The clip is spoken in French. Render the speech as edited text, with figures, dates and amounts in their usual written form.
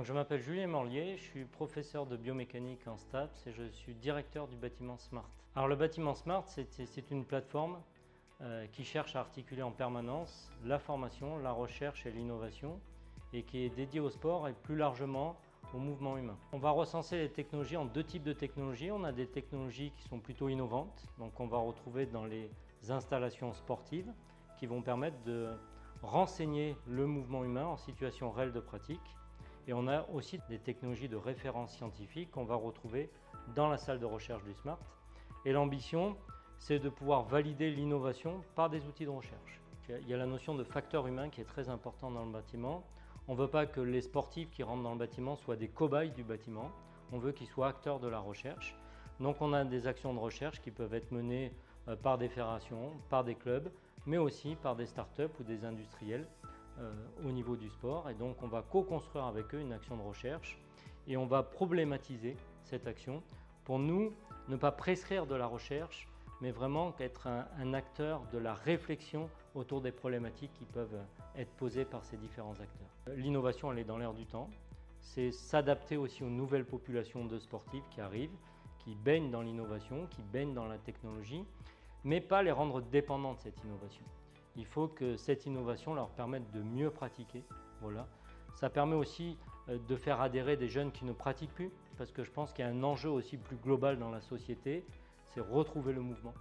Je m'appelle Julien Morlier, je suis professeur de biomécanique en STAPS et je suis directeur du bâtiment SMART. Alors le bâtiment SMART, c'est une plateforme qui cherche à articuler en permanence la formation, la recherche et l'innovation et qui est dédiée au sport et plus largement au mouvement humain. On va recenser les technologies en deux types de technologies. On a des technologies qui sont plutôt innovantes, donc on va retrouver dans les installations sportives qui vont permettre de renseigner le mouvement humain en situation réelle de pratique. Et on a aussi des technologies de référence scientifique qu'on va retrouver dans la salle de recherche du SMART. Et l'ambition, c'est de pouvoir valider l'innovation par des outils de recherche. Il y a la notion de facteur humain qui est très important dans le bâtiment. On ne veut pas que les sportifs qui rentrent dans le bâtiment soient des cobayes du bâtiment. On veut qu'ils soient acteurs de la recherche. Donc on a des actions de recherche qui peuvent être menées par des fédérations, par des clubs, mais aussi par des startups ou des industriels au niveau du sport. Et donc on va co-construire avec eux une action de recherche et on va problématiser cette action pour nous ne pas prescrire de la recherche, mais vraiment être un acteur de la réflexion autour des problématiques qui peuvent être posées par ces différents acteurs. L'innovation, elle est dans l'air du temps. C'est s'adapter aussi aux nouvelles populations de sportifs qui arrivent, qui baignent dans l'innovation, qui baignent dans la technologie, mais pas les rendre dépendants de cette innovation. Il faut que cette innovation leur permette de mieux pratiquer. Voilà. Ça permet aussi de faire adhérer des jeunes qui ne pratiquent plus, parce que je pense qu'il y a un enjeu aussi plus global dans la société, c'est retrouver le mouvement.